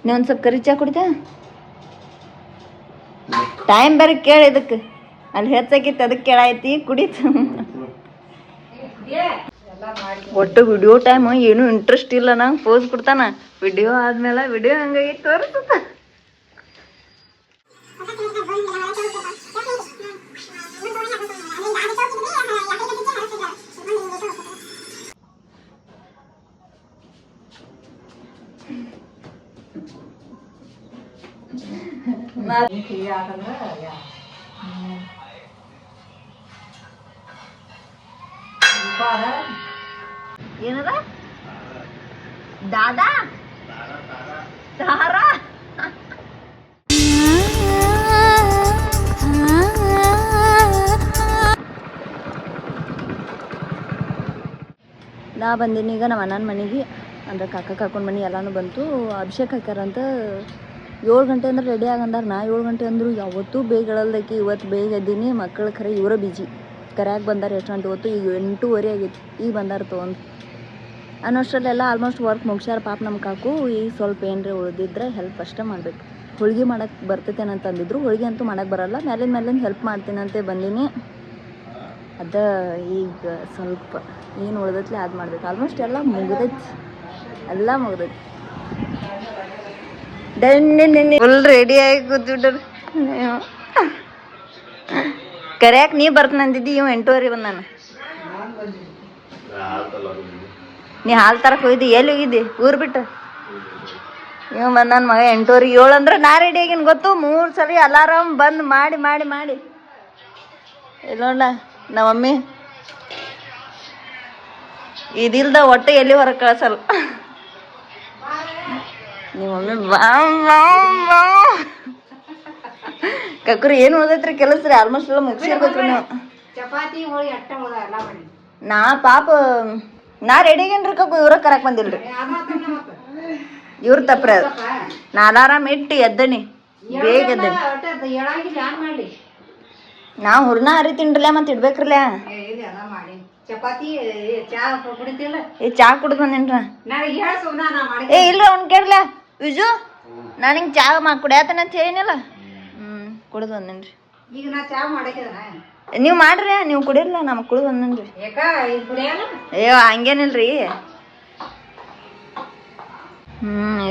ನೀ ಒಂದು ಸ್ವಲ್ಪ ಕರಿ ಚಾ ಕುಡಿತ ಟೈಮ್ ಬೇರೆ ಕೇಳಿ ಇದಕ್ಕೆ ಅಲ್ಲಿ ಹೆಚ್ಚಾಗಿತ್ತು ಅದಕ್ಕೆ ಕೇಳಾಯ್ತಿ ಕುಡಿತು ಒಟ್ಟು ವಿಡಿಯೋ ಟೈಮ್ ಏನು ಇಂಟ್ರೆಸ್ಟ್ ಇಲ್ಲ ನಂಗೆ ಪೋಸ್ ಕೊಡ್ತಾನ ವಿಡಿಯೋ ಆದ್ಮೇಲೆ ವಿಡಿಯೋ ಹಂಗಾಗಿ ತೋರಿಸ್ತ ಏನದ ದಾದಾ ತಾರಾ ನಾ ಬಂದೀನಿ ಈಗ ನಮ್ಮ ಅಣ್ಣನ ಮನೆಗೆ ಅಂದ್ರೆ ಕಾಕ ಕಾಕೊಂಡ್ ಮನೆ ಎಲ್ಲಾನು ಬಂತು ಅಭಿಷೇಕ್ ಹಾಕ್ಯಾರಂತ 7 ಗಂಟೆ ಅಂದ್ರೆ ರೆಡಿ ಆಗಂದಾರ ನಾ 7 ಗಂಟೆ ಅಂದ್ರು ಯಾವತ್ತೂ ಬೇಗ ಹೇಳಲ್ದಕ್ಕೆ ಇವತ್ತು ಬೇಗ ಎದ್ದೀನಿ ಮಕ್ಕಳು ಖರೆ ಇವರ ಬಿಜಿ ಕರ್ಯಾಗ ಬಂದಾರ ಎಷ್ಟು ಗಂಟೆ ಹೊತ್ತು ಈಗ 8:30 ಆಗೈತಿ ಈಗ ಬಂದಾರ ತೊಗೊಂಡು ಅನ್ನೋಷ್ಟರಲ್ಲೆಲ್ಲ ಆಲ್ಮೋಸ್ಟ್ ವರ್ಕ್ ಮುಗಿಸ್ಯಾರ ಪಾಪ ನಮ್ಮ ಕಾಕು ಈಗ ಸ್ವಲ್ಪ ಏನ್ರಿ ಉಳಿದಿದ್ರೆ ಹೆಲ್ಪ್ ಅಷ್ಟೇ ಮಾಡ್ಬೇಕು ಹೋಳ್ಗೆ ಮಾಡಕ್ಕೆ ಬರ್ತೈತೇನಂತ ಅಂದಿದ್ರು ಹೋಳ್ಗೆ ಅಂತೂ ಮಾಡಕ್ಕೆ ಬರಲ್ಲ ಮೇಲಿಂದ ಹೆಲ್ಪ್ ಮಾಡ್ತೀನಂತೆ ಬಂದೀನಿ ಅದ ಈಗ ಸ್ವಲ್ಪ ಏನು ಉಳ್ದೈತ್ಲೆ ಅದು ಮಾಡ್ಬೇಕು ಆಲ್ಮೋಸ್ಟ್ ಎಲ್ಲ ಮುಗ್ದೈತಿ ಫುಲ್ ರೆಡಿ ಆಗಿ ಕೂತ್ಬಿಟ್ರು ಕರ್ಯಾಕ ನೀ ಬರ್ತಾನಂದಿದ್ದಿ ಇವ್ 8:30 ಬಂದಾನ ನೀ ಹಾಲು ತರಕ್ಕೆ ಹೋಗಿದ್ದಿ ಎಲ್ಲಿ ಹೋಗಿದ್ದಿ ಊರು ಬಿಟ್ಟು ಇವ್ ಬಂದಾನ ಮಗ 8:30 7 ಅಂದ್ರೆ ನಾ ರೆಡಿ ಆಗೀನಿ ಗೊತ್ತು 3 ಸಲ ಅಲಾರಾಮ್ ಬಂದ್ ಮಾಡಿ ಇಲ್ಲೋಣ ನಮ್ಮ ಮಮ್ಮಿ ಇದಿಲ್ದ ಒಟ್ಟೆ ಎಲ್ಲಿ ಹೊರಗೆ ಕಳ್ಸಲ್ಲ ನಿಮ್ಮ ಮಮ್ಮಿ ಕಕ್ರಿ ಏನು ಉಳ್ದೈತ್ರಿ ಕೆಲಸ ರೀ ಆಲ್ಮೋಸ್ಟ್ ಎಲ್ಲ ಮುಗಿಸಿರ್ಬೇಕ್ರಿ ನೀವು ಚಪಾತಿ ಹೋಳಿ ಅಟ್ಟ ಎಲ್ಲ ಮಾಡಿ ನಾ ಪಾಪ ನಾ ರೆಡಿ ಆಗೇನ್ರಿ ಕಕ್ಕು ಇವ್ರ ಕರಕ್ ಬಂದಿಲ್ರಿ ಇವ್ರ ತಪ್ಪ್ರಿ ಅದು ನಾ ಅಲಾರಾಮ್ ಇಟ್ಟು ಎದ್ದನಿ ಬೇಗ ಎದ್ದನಿ ನಾ ಹುರ್ನ ಹರಿತೀನ್ರಲ್ಲ ಮತ್ತೆ ಇಡ್ಬೇಕ್ರಲ್ಲ ಚಪಾತಿ ಚಾ ಕುಡಿತಿಲ್ಲ ಏ ಚಾ ಕುಡ್ದು ಬಂದೇನ್ರ ಏ ಇಲ್ರಿ ಅವ್ನು ಕೇಳಲ್ಲ ವಿಜು ನಾನು ಹಿಂಗೆ ಚಾ ಕುಡಿಯತನಂತ ಹೇಳಿನಲ್ಲ ಕುಡ್ದು ಬಂದೇನ್ರಿ ಈಗ ನಾ ಚಾ ಮಾಡಕ್ಕಿದ ನೀವು ಮಾಡ್ರಿ ನೀವು ಕುಡಿಯಲ್ಲ ನಮ್ಗೆ ಕುಡ್ದು ಬಂದೇನ್ರಿ ಅಯ್ಯೋ ಹಂಗೇನಿಲ್ರಿ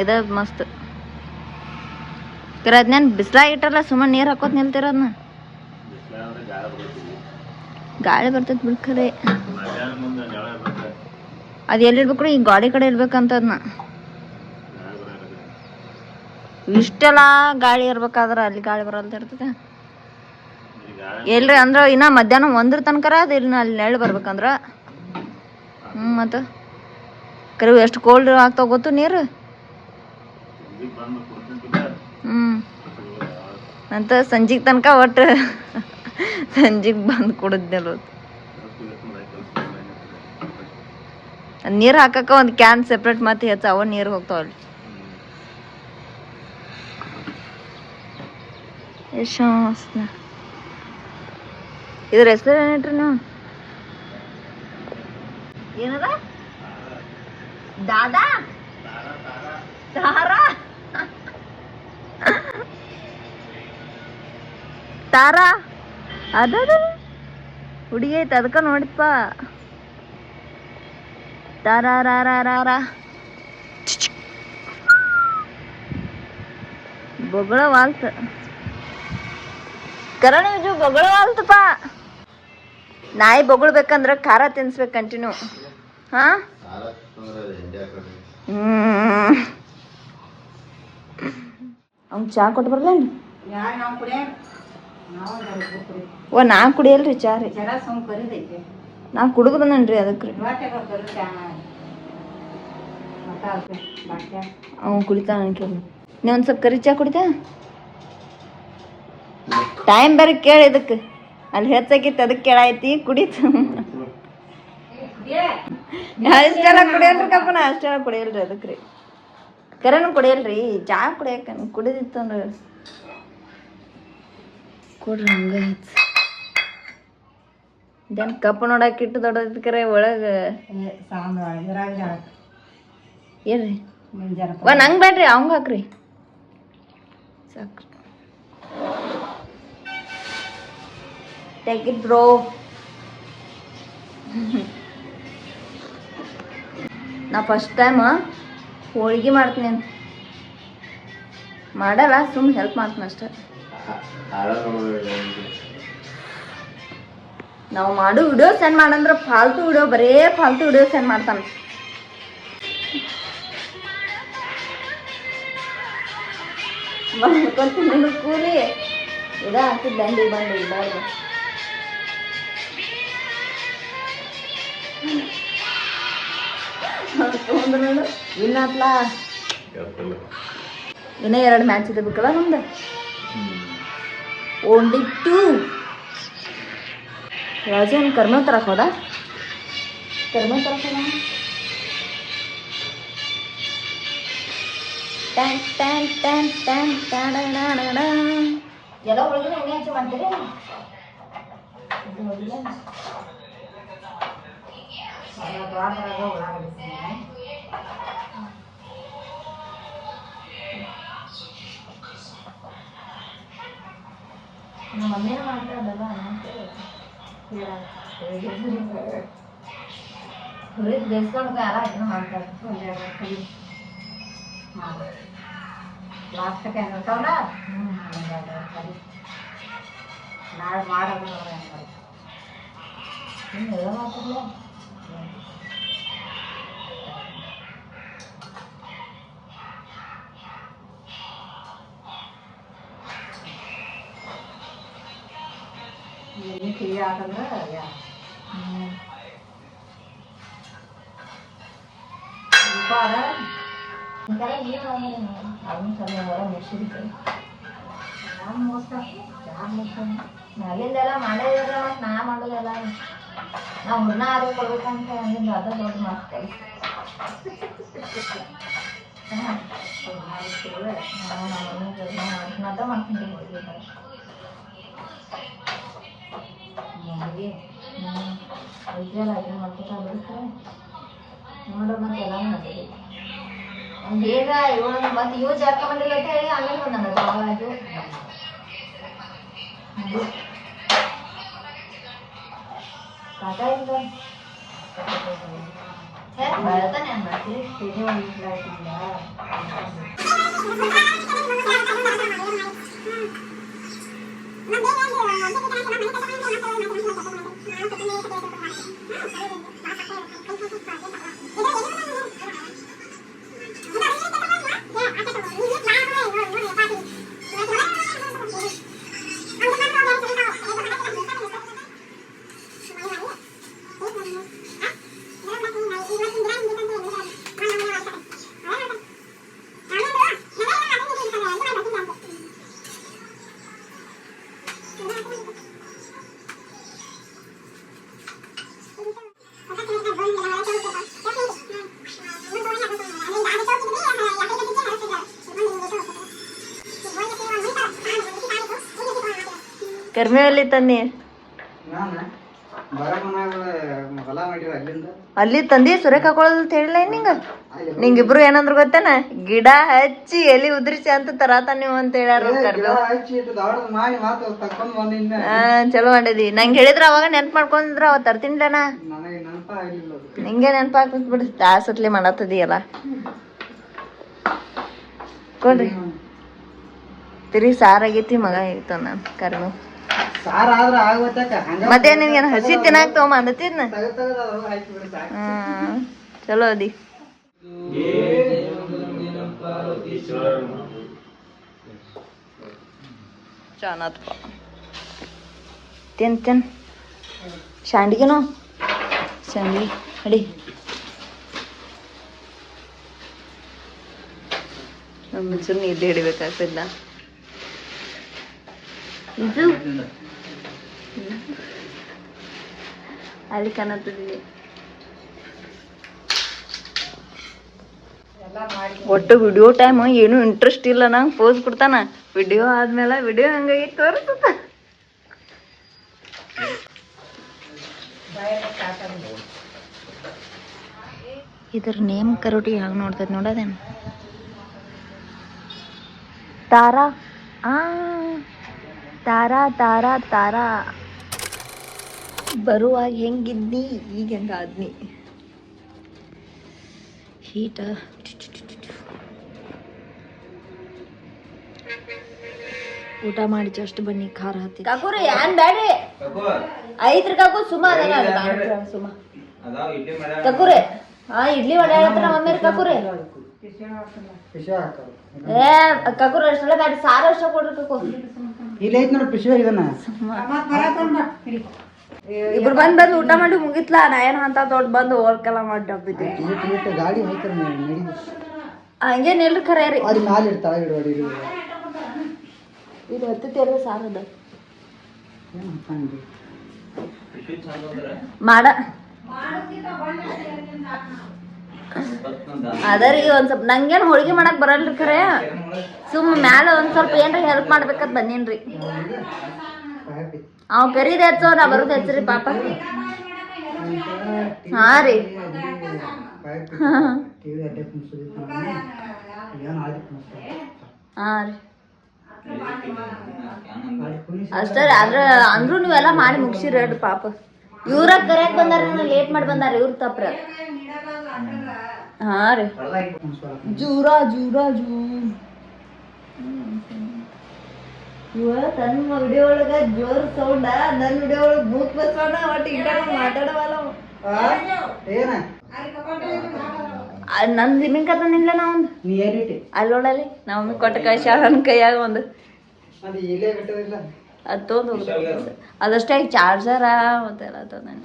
ಇದ ಮಸ್ತ್ ಅದ್ನೇನು ಬಿಸ್ಲಾಗ ಇಟ್ಟಲ್ಲ ಸುಮ್ಮನೆ ನೀರು ಹಾಕೋತ್ ನಿಲ್ತಿರ ಅದನ್ನ ಗಾಳಿ ಬರ್ತೈತಿ ಬಿಡ್ಕರೆ ಅದು ಎಲ್ಲಿಡ್ಬೇಕ್ರಿ ಈ ಗಾಡಿ ಕಡೆ ಇರ್ಬೇಕಂತ ಅದನ್ನ ಇಷ್ಟೆಲ್ಲ ಗಾಳಿ ಇರ್ಬೇಕಾದ್ರೆ ಅಲ್ಲಿ ಗಾಳಿ ಬರಲ್ತ ಇರ್ತದೆ ಎಲ್ರಿ ಅಂದ್ರೆ ಇನ್ನ ಮಧ್ಯಾಹ್ನ 1 ತನಕ ಅದು ಇಲ್ಲಿ ಅಲ್ಲಿ ನೆಳ್ಳು ಬರ್ಬೇಕಂದ್ರ ಮತ್ತು ಕರಿವು ಎಷ್ಟು ಕೋಲ್ಡ್ ಆಗ್ತಾವ ಗೊತ್ತು ನೀರು ಅಂತ ಸಂಜೆಗೆ ತನಕ ಒಟ್ಟು ಸಂಜೆಗೆ ಬಂದು ಕುಡಿದ್ನೆಲ್ಲ ನೀರು ಹಾಕಕ್ಕ ಒಂದು ಕ್ಯಾನ್ ಸೆಪ್ರೇಟ್ ಮತ್ತೆ ಹೆಚ್ಚು ಅವ ನೀರು ಹೋಗ್ತಾವಲ್ಲಿ ಎಷ್ಟು ಇದ್ರ ಹೆಸರು ಏನಿಟ್ರಿ ನೀವು ಏನದ ದಾದಾ ತಾರಾ ತಾರಾ ಅದ ಹುಡುಗಿ ಐತೆ ಅದಕ್ಕೆ ನೋಡಿಪ್ಪ ತಾರ ಬೊಗಳ ವಾಲ್ತ ಕರಣ ವಿಜು ಬೊಗಳ ವಾಲ್ತಪ್ಪ ನಾಯಿ ಬೊಗಳ್ಬೇಕಂದ್ರ ಖಾರ ತಿನ್ಸ್ಬೇಕು ಕಂಟಿನ್ಯೂ ಹಾ ಅವ್ನು ಚಾ ಕೊಟ್ಟು ಬರ್ಲೇನು ಓ ನಾ ಕುಡಿಯಲ್ರಿ ಚಾ ರೀ ನಾ ಕುಡಿದು ಬಂದನ್ರಿ ಅದಕ್ಕೆ ಅವ್ನು ಕುಡಿತಾನ ಕೇಳಿ ನೀ ಒಂದು ಸ್ವಲ್ಪ ಕರಿ ಚಾ ಕುಡಿತ ಟೈಮ್ ಬೇರೆ ಕೇಳಿ ಇದಕ್ಕೆ ಅಲ್ಲಿ ಹೆಚ್ಚಾಗಿತ್ತು ಅದಕ್ಕೆ ಕೇಳಾಯ್ತಿ ಕುಡಿತು ಅಷ್ಟೆಲ್ಲ ಕುಡಿಯಲ್ರಿ ಕಪ್ಪನ ಅಷ್ಟೆಲ್ಲ ಕುಡಿಯಲ್ರಿ ಅದಕ್ಕೆ ರೀ ಕರೆನೂ ಕುಡಿಯಲ್ರಿ ಚಾ ಕುಡಿಯಕ ಕುಡಿದಿತ್ತು ಅಂದ್ರೆ ಕೊಡ್ರಿ ಹಂಗ ಇದೇನು ಕಪ್ ನೋಡಕ್ಕೆ ಇಟ್ಟು ದೊಡ್ಡದೈತಿ ಕರೆ ಒಳಗೆ ಏನ್ರಿ ನಂಗೆ ಬೇಡ್ರಿ ಅವಂಗ ಹಾಕ್ರಿ ಸಾಕು. Take it bro. ನಾ ಫಸ್ಟ್ ಟೈಮ್ ಹೋಳಿಗೆ ಮಾಡ್ತೀನಿ ಅಂತ ಮಾಡಲ್ಲ, ಸುಮ್ಮನೆ ಹೆಲ್ಪ್ ಮಾಡ್ತೀನಿ ಅಷ್ಟೆ. ನಾವು ಮಾಡೋ ವಿಡಿಯೋ ಸೆಂಡ್ ಮಾಡಂದ್ರೆ ಫಾಲ್ತು ವಿಡಿಯೋ, ಬರೇ ಫಾಲ್ತು ವಿಡಿಯೋ ಸೆಂಡ್ ಮಾಡ್ತಾನೆ. ಬಂದ್ಕೊತೀನಿ ಕೂಲಿ ಇದ ಹಾಕಿದ್ ದಂಡಿ ಬಂದು ಇದ್ದಾಗ ತೊಂದ್ರೆ ವಿನ್ ಆತ್ಲಾ. ಇನ್ನೇ 2 ಮ್ಯಾಚ್ ಇದೆ ಬೇಕಲ್ಲ ನಮ್ದು. ಓನ್ಲಿ 2. ರಾಜನ್ ಕರ್ಮೆ ತರಕ್ ಹೋದ, ಕರ್ಮೆ ತರಕ್ ಹೋದ. ಟ್ಯಾನ್ ಟ್ಯಾನ್ ಟ್ಯಾನ್ ಟ್ಯಾನ್ ಟ್ಯಾಡಡಡಡ. ಎಲ್ಲ ಹೋಳಿಗೆ ಎಣ್ಣೆ ಹಚ್ಚಿ ಮಾಡ್ತೀರಿ? ನಮ್ಮ ಮಮ್ಮಿನ ಮಾಡ್ತಾರಲ್ಲ ಹುರಿದು ಬೇಯಿಸ್ಕೊಂಡು ಯಾರ ಇದನ್ನು ಮಾಡ್ತಾರೆ. ಲಾಸ್ಟಕ್ಕೆ ಹೆಂಗಿರ್ತಾವಲ್ಲ ನಾಳೆ ಮಾಡೋದು ಎಲ್ಲ ಮಾಡ್ತಿರ್ಲ. ಎಣ್ಣೆ ಕ್ಲಿಯರ್ ಆಗಂದ್ರೆ ಅಲ್ಲಿಂದೆಲ್ಲ ಮಾಡೋದಿಲ್ಲ, ಮತ್ತು ನಾ ಮಾಡೋದೆಲ್ಲ ನಾವು ಹುಡ್ನ ಆರು ಕೊಡ್ಬೇಕು ಅಂತ ಅಂದಿದ್ದು ಅದ ದೊಡ್ಡ ಮಾಡ್ತೇವೆ. ಮಾತ್ರ ಮಾಡ್ತೀನಿ ಇದೆಲ್ಲ ಇದನ್ನು ಮಾಡ್ಕೊತಾ ಬಿಡುತ್ತೆ ನೋಡೋ. ಮತ್ತೆ ಎಲ್ಲ ಮಾಡಿದ್ವಿ ಒಂದು ಬೇಗ ಇವಳು ಮತ್ತೆ ಯೂಸ್ ಹಾಕೊಂಬಂದಿಲ್ಲ ಅಂತ ಹೇಳಿ ಆಮೇಲೆ ಬಂದ ಬಾಳಾಜು ಸಾಕಾಗಿಲ್ಲ ಬೆಳತಾನೆ ಏನು ಮಾಡ್ತೀವಿ ತಿಳಿ ಒಂದು ಆಯ್ತಿಲ್ಲ. ಕರ್ಮೆ ಅಲ್ಲಿ ತಂದಿ ಅಲ್ಲಿ ತಂದಿ ಸುರೇಖ ಹಾಕೊಳ್ಳೋದು ಅಂತ ಹೇಳಿಲ್ಲ ನಿಂಗ. ನಿಂಗಿಬ್ರು ಏನಂದ್ರು ಗೊತ್ತೇನ, ಗಿಡ ಹಚ್ಚಿ ಎಲಿ ಉದ್ರಿಸಿ ಅಂತ ತರಾತ ನೀವು ಅಂತ ಹೇಳ್ಯಾರ. ಚಲೋ ಮಾಡಿದಿ. ನಂಗೆ ಹೇಳಿದ್ರ ಅವಾಗ ನೆನ್ಪು ಮಾಡ್ಕೊಂಡಿದ್ರ ಅವ ತರ್ತೀನಿಲ್ಲನ. ನಿಂಗೆ ನೆನಪ ಆಗ್ತದ ಬಿಡಿ, ತಾಸತ್ಲಿ ಮಾಡತ್ತದಿಯಲ್ಲ. ಕೊಡ್ರಿ ತಿರುಗಿ ಸಾರಾಗೈತಿ ಮಗ ಇತ್ತು ನಾನು ಕರ್ಮೆ. ಮತ್ತೆ ನಿನ್ಗೇನು ಹಸಿ ತಿನ್ನಾಕ ತಗೊಂಬ ಅಂದತಿದ್ನ. ಚಲೋ ಅದಿ. ಚಾನತ್ಪ ತಿನ್ ತಿನ್ ಶಾಂಡಿಗೆನೋ ಶಾಂಡಿಗೆ ಅಡಿ. ಒಂಚೂರು ನೀರು ಹಿಡಿಬೇಕಾಗ್ತದ. ಇದು ಅಲ್ಲಿ ಕಾಣತ್ತಿದ್ವಿ. ಒಟ್ಟು ವಿಡಿಯೋ ಟೈಮ್ ಏನು ಇಂಟ್ರೆಸ್ಟ್ ಇಲ್ಲ ನಂಗೆ. ಪೋಸ್ ಕೊಡ್ತಾನ, ವಿಡಿಯೋ ಆದ್ಮೇಲೆ ವಿಡಿಯೋ ಹಂಗಾಗಿ ತೋರಿಸ್ತ. ಇದ್ರ ನೇಮ್ ಕರೋಟಿ ಹಾಗೆ ನೋಡ್ತೈತಿ ನೋಡೋದೇನು. ತಾರಾ ಆ ತಾರಾ ತಾರಾ ತಾರಾ ಬರುವಾಗ ಹೆಂಗಿದ್ನಿ ಈಗ ಹೆಂಗಾದ್ನಿ ಹೀಟ ಊಟ ಮಾಡಿ ಜಸ್ಟ್ ಬನ್ನಿ ಖಾರ ಹತ್ತಿ ಕಾಕುರಿ ಏನ್ ಬ್ಯಾಡ್ರಿ ಐತ್ರಿ ಕಾಕು ಸುಮ ಅದಲ್ಲ ಸುಮ ಕಾಕುರೆ ಇಡ್ಲಿ ವಡೆ ಹೇಳ್ತಾರ ಮಮ್ಮಿ ಕಾಕುರೆ ಏ ಕಾಕುರ ಅಷ್ಟೆಲ್ಲ ಬ್ಯಾಡ ಸಾರ ಅಷ್ಟ ಕೊಡ್ರಿ ಕಾಕು ಇಲ್ಲ ಐತ್ ನೋಡ್ರಿ ಪಿಶವ ಇದನ್ನ ಇಬ್ರು ಬಂದ್ ಊಟ ಮಾಡಿ ಮುಗಿತ್ಲಾ ನಾ ಏನ್ ಅಂತ ದೊಡ್ಡ ಬಂದು ವರ್ಕೆಲ್ಲ ಮಾಡಿ ಡಬ್ಬಿದ್ದೆ ಗಾಡಿ ಹೋಯ್ತಾರ ನಡಿ ಹಂಗೇನಿಲ್ರಿ ಖರೆ ರೀ ಅದು ಮ್ಯಾಲ ಇರ್ತಾಳ ಇಡುವಡಿ ಇದು ಹತ್ತಿರ ಸಾರದ ಮಾಡ ಅದರಿ ಒಂದ್ ಸ್ವಲ್ಪ ನಂಗೇನ್ ಹೋಳಿಗೆ ಮಾಡಕ್ ಬರಲ್ರಿ ಖರೆ ಸುಮ್ ಮ್ಯಾಲ ಒಂದ್ ಸ್ವಲ್ಪ ಏನ್ರ ಹೆಲ್ಪ್ ಮಾಡ್ಬೇಕಂತ ಬಂದೇನ್ರಿ ಅವ್ ಕರೀದ್ ಹೆಚ್ಚೋ ನಾ ಬರೋದ್ ಹೆಚ್ಚರಿ ಪಾಪ ಹಾ ರೀ ಹಾ ರೀ ಅಷ್ಟೇ ರೀ ಆದ್ರ ಅಂದ್ರು ನೀವೆಲ್ಲ ಮಾಡಿ ಮುಗಿಸಿರಿ ಹೇಳ್ರಿ ಪಾಪ ಇವ್ರ ಕರೆಯಕ್ ಬಂದಾರ ಲೇಟ್ ಮಾಡಿ ಬಂದಾರ ಇವ್ರ ತಪ್ರ ಹಾ ರೀ ಜೂರ ಜೂರ ಜೂ ಇವ ತನ್ನ ವಿಡಿಯೋ ಒಳಗ ಜೋರ್ ಸೌಂಡ ನನ್ನ ವಿಡಿಯೋ ಒಳಗ ಭೂತ್ ಬಸವಣ್ಣ ಒಟ್ಟು ಇಟ್ಟ ಮಾತಾಡವಲ್ಲ ನಂದು ನಿಮ್ಮಿಂಗ್ ಕತ್ತನಿಲ್ಲ ನಾ ಒಂದು ಅಲ್ಲಿ ನೋಡಲ್ಲಿ ನಮ್ಮ ಕೊಟ್ಟ ಕಳ್ಸ್ಯಾಳ ಕೈಯಾಗ ಒಂದು ಅದು ತೊಗೊಂಡು ಹೋಗ್ಬೇಕು ಅದಷ್ಟೇ ಚಾರ್ಜರ ಮತ್ತೆಲ್ಲ ತೊಗೊಂಡು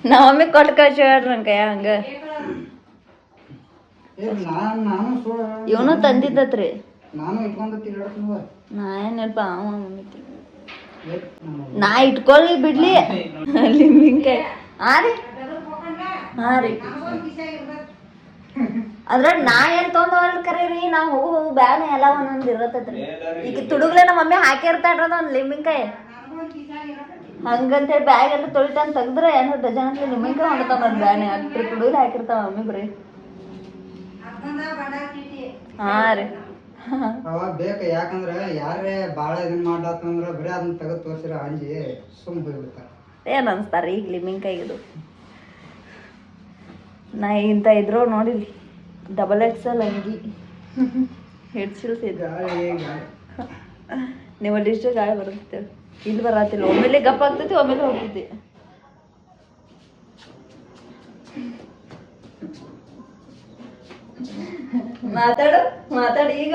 ನಮ್ಮ ಮಮ್ಮಿ ಕೊಟ್ಟ ಕಳ್ಸ್ಯಾಳ ನನ್ ಕೈಯಾಗ ಹಂಗ ಇವನು ತಂದಿದ್ದತ್ರಿ ನಾ ಏನಲ್ಪ ಅವ ಮಮ್ಮಿ ನಾ ಇಟ್ಕೊಳ್ಳಿ ಬಿಡ್ಲಿ ಲಿಂಬಿನ್ಕಾಯಿ ಹಾ ರೀ ಹಾ ರೀ ಅದ್ರ ನಾ ಏನ್ ತೊಗೊಂಡವಲ್ ಕರೀರಿ ನಾವು ಹೋಗು ಬ್ಯಾನ ಎಲ್ಲ ಒಂದೊಂದು ಇರತ್ತೈತ್ರಿ ಈಗ ತುಡುಗ್ಲೆ ನಮ್ಮ ಮಮ್ಮಿ ಹಾಕಿರ್ತಾಡ್ರದ ಒಂದ್ ಲಿಂಬಿನ್ಕಾಯಿ ಹಂಗಂತೇಳಿ ಬ್ಯಾಗ್ ಎಲ್ಲ ತೊಳಿತಾನ ತೆಗ್ದ್ರೆ ಏನೋ ಡಜನ್ ಅಂತ ಲಿಂಬಿನ್ಕಾಯಿ ಹೊಂಡ್ತಾವ ನೋಡ್ ಬ್ಯಾನೆ ಅಷ್ಟ್ರಿ ತುಡುಗ್ಲೆ ಹಾಕಿರ್ತಾವ ಮಮ್ಮಿ ಬರೀ ಹಾ ರೀ ಅವಾಗ ಬೇಕ ಯಾಕಂದ್ರ ಯಾರೇ ಬಾಳ ಇದನ್ ಮಾಡ್ಲಾತಂದ್ರ ಬರೀ ಅದನ್ನ ತೆಗೆದು ತೋರ್ಸಿರ ಅಂಜಿ ಸುಮ್ ಹೋಗ್ಬಿಡ್ತಾರ ಏನ್ ಅನ್ಸ್ತಾರ ಈಗ ಲಿಂಬಿನ್ಕಾಯಿದು ನಾ ಇಂತ ಇದ್ರು ನೋಡಿಲಿ XXL ಅಂಗಿ ಹೆಡ್ಸಿಲ್ಸ್ ಇದ್ರು ನೀವಲ್ಲಿ ಇಷ್ಟು ಗಾಳಿ ಬರುತ್ತೆ ಇಲ್ಲಿ ಬರತ್ತಿಲ್ಲ ಒಮ್ಮೆಲೆ ಗಪ್ಪ ಆಗ್ತೈತಿ ಒಮ್ಮೆಲೆ ಹೋಗ್ತೈತಿ ಮಾತಾಡಿ ಈಗ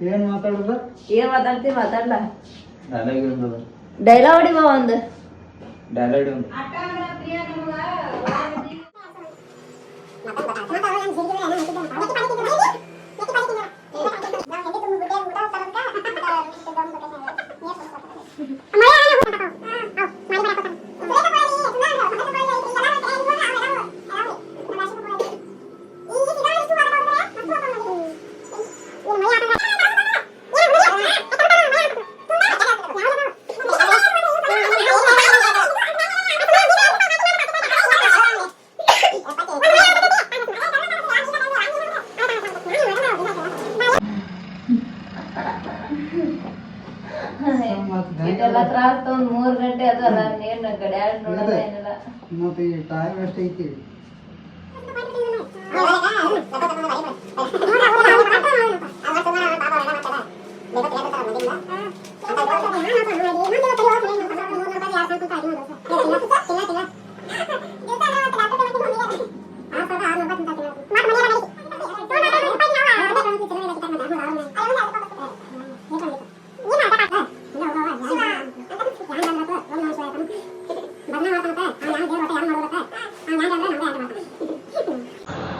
ಏನ್ ಮಾತಾಡುದ ಏನ್ ಮಾತಾಡ್ತೀವಿ ಮಾತಾಡ್ಲಾ ಡೈಲಾಗ್ ಹೊಡಿವ ಒಂದು ಇದೆಲ್ಲ ತ್ರಾಸ ಒಂದ್ 3 ಗಂಟೆ ಅದಲ್ಲ ಏನ್ ಗಡ್ಯಾಳ ನೋಡಲ್ಲ ಏನಿಲ್ಲ ಮತ್ತೆ ಟೈಮ್ ಎಷ್ಟೈತಿ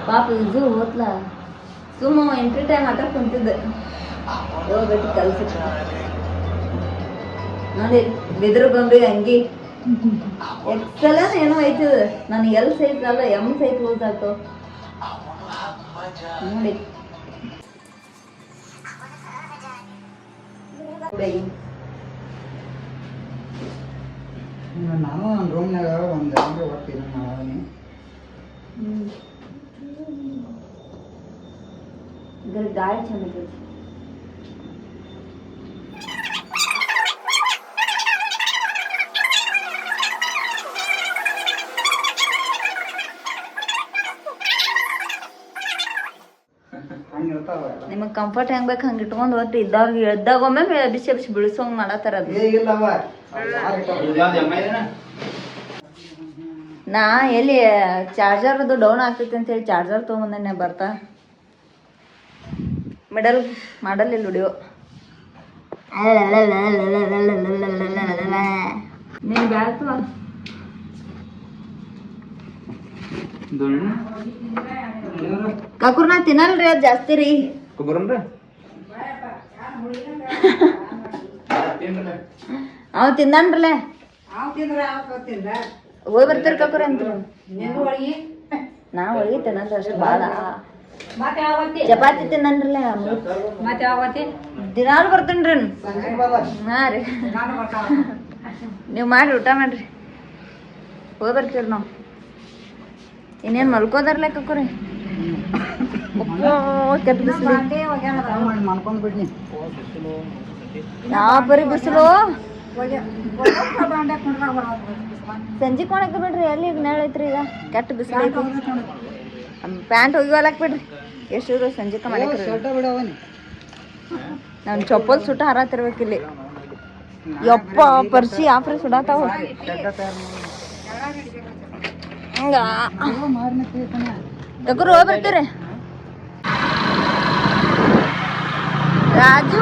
ಪಾಪ ಇದು ಹೋತ್ಲ ಸುಮ್ಮ ಎಂಟ್ರಿ ಟೈಮ್ ಆಟ ಕುಂತಿದ್ದೆ ಹೋಗ್ಬಿಟ್ಟು ಕಲ್ಸಿಟ್ಟ ನೋಡಿ ಬಿದ್ರ ಗೊಂಬೆಗೆ ಅಂಗಿ ಎಕ್ಸೆಲ್ ಏನೋ ಐತದ ನನಗೆ ಎಲ್ ಸೈಜ್ ಅಲ್ಲ ಎಮ್ ಸೈಜ್ ಲೂಸ್ ಆಯ್ತು ನೋಡಿ ನಾನು ನನ್ನ ರೂಮ್ನಾಗ ಒಂದು ಒಟ್ಟು ಇದನ್ನ ಮಾಡೀನಿ ಗಾಳಿ ಚಂದ ಐತಿ. ನಿಮಗೆ ಕಂಫರ್ಟ್ ಹೆಂಗ್ ಬೇಕು ಹಂಗೆ ಇಟ್ಕೊಂಡು ಹೋಗ್ತಿ ಇದ್ದವ್ರಿಗೆ ಎದ್ದಾಗ ಒಮ್ಮೆ ಬಿಸಿ ಬಿಸಿ ಬಿಡಿಸೋಂಗ್ ಮಾಡತ್ತಾರ ಅದು. ನಾ ಎಲ್ಲಿ ಚಾರ್ಜರ್ ಅದು ಡೌನ್ ಆಗ್ತೈತಿ ಅಂತ ಹೇಳಿ ಚಾರ್ಜರ್ ತೊಗೊಂಬಂದೆ ಬರ್ತಾ ಮಾಡಲ್ ಇಲ್ಲಿ ವಿಡಿಯೋ ನೀನು ಬ್ಯಾತು ಕಾಕುರ್ ನಾ ತಿನ್ನಲ್ರಿ ಅದು ಜಾಸ್ತಿ ರೀ. ಅವ ತಿಂದನ್ರಲ್ಲ ಹೋಗಿ ಬರ್ತೀರಿ ಕಾಕುರ ಅಂತ. ನಾ ಒಳಗೆ ತಿನ್ನಲ್ರಿ ಅಷ್ಟು ಭಾಳ. ಚಪಾತಿ ತಿನ್ನನ್ರಲ್ಲ ದಿನಾಲು ಬರ್ತೇನ್ರಿ. ಹಾಂ ರೀ ನೀವು ಮಾಡ್ರಿ ಊಟ ಮಾಡ್ರಿ ಹೋಗಿ ಬರ್ತೀರಿ ನಾವು. ಇನ್ನೇನು ಮಲ್ಕೋದಾರ್ಲೆ ಕಾಕುರಿ ಕೆಟ್ಟ ಬಿಸಿಲು ಮಾಡ್ಕೊಂಡ್ಬಿಡ್ನಿ. ಯಾವ ಬರೀ ಬಿಸಿಲು. ಸಂಜೆ ಕೊಣಕ್ಕೆ ಬಿಡ್ರಿ ಎಲ್ಲಿ ಈಗ ನೆಳ ಐತ್ರಿ ಈಗ ಕೆಟ್ಟ ಬಿಸಿಲು ಐತಿ. ಪ್ಯಾಂಟ್ ಒಗಿವಲಕ್ ಬಿಡ್ರಿ ಎಷ್ಟು ಸಂಜೆಕ ಮಾಡಕ್ರಿ. ನಾನು ಚಪ್ಪಲ್ ಸುಟ್ಟ ಹಾರತಿರ್ಬೇಕಿಲ್ಲಿ. ಯಪ್ಪ ಪರ್ಸಿ ಆಫ್ರೆ ಸುಡಾತಾವ. ಹಂಗ ತಗೋರು ಹೋಗಿ ಬರ್ತೀರಿ ರಾಜು.